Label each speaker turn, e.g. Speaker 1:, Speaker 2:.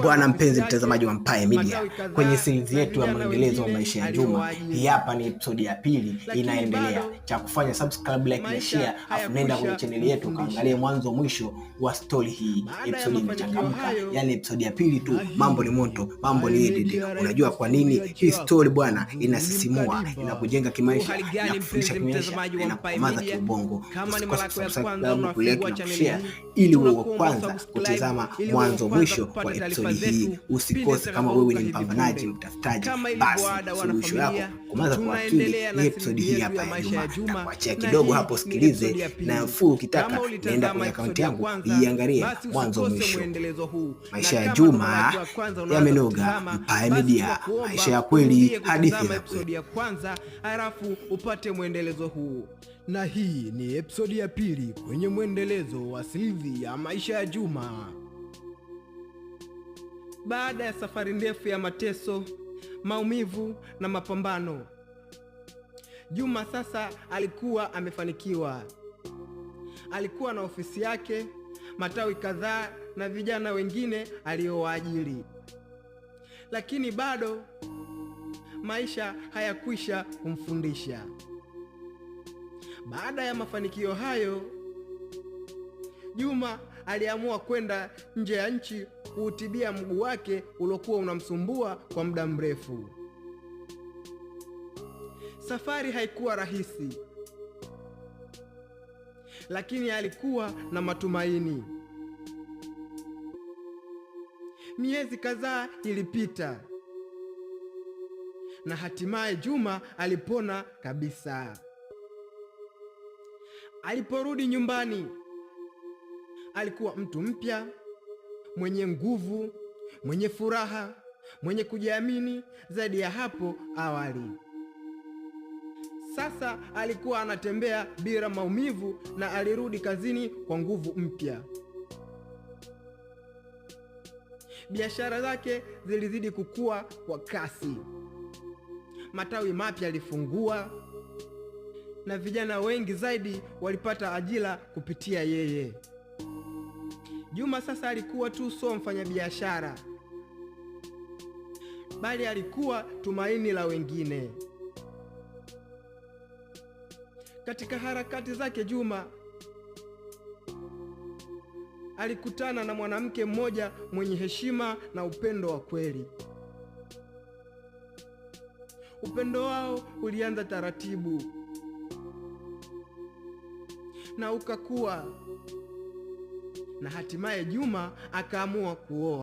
Speaker 1: Bwana mpenzi mtazamaji wa Empire Media, kwenye series yetu ya mwendelezo wa maisha ya Juma, hii hapa ni episode ya pili inaendelea. Cha kufanya subscribe, like na share, afu nenda kwenye channel yetu kaangalia mwanzo mwisho wa story hii. Episode imechangamka, yani episode ya pili tu, mambo ni moto, mambo ni edit. Unajua kwa nini hii story bwana inasisimua, inakujenga kimaisha, inakufundisha kimaisha, inakukomaza kiubongo. Usikose kusubscribe, kulike na kushare ili uwe wa kwanza kutazama mwanzo mwisho wa episode hii. Usikose. Kama wewe ni mpambanaji, mtafutaji, basi suluhisho yako kumaza kwa akili ni episode hii hapa ya Juma. Na kuachia kidogo hapo, sikilize na full. Ukitaka nenda kwenye account yangu iangalie mwanzo mwisho. Maisha ya Juma yamenoga. Empire Media, maisha ya kweli, hadithi ya kweli.
Speaker 2: Ya kwanza halafu upate mwendelezo huu. Na hii ni episode ya pili kwenye mwendelezo wa series ya maisha ya Juma. Baada ya safari ndefu ya mateso, maumivu na mapambano, Juma sasa alikuwa amefanikiwa. Alikuwa na ofisi yake, matawi kadhaa na vijana wengine aliowaajiri. Lakini bado maisha hayakwisha kumfundisha. Baada ya mafanikio hayo, Juma aliamua kwenda nje ya nchi kuutibia mguu wake uliokuwa unamsumbua kwa muda mrefu. Safari haikuwa rahisi, lakini alikuwa na matumaini. Miezi kadhaa ilipita na hatimaye Juma alipona kabisa. Aliporudi nyumbani, alikuwa mtu mpya, mwenye nguvu, mwenye furaha, mwenye kujiamini zaidi ya hapo awali. Sasa alikuwa anatembea bila maumivu na alirudi kazini kwa nguvu mpya. Biashara zake zilizidi kukua kwa kasi. Matawi mapya yalifungua na vijana wengi zaidi walipata ajira kupitia yeye. Juma sasa alikuwa tu sio mfanyabiashara, bali alikuwa tumaini la wengine. Katika harakati zake, Juma alikutana na mwanamke mmoja mwenye heshima na upendo wa kweli. Upendo wao ulianza taratibu na ukakua, na hatimaye Juma akaamua kuoa.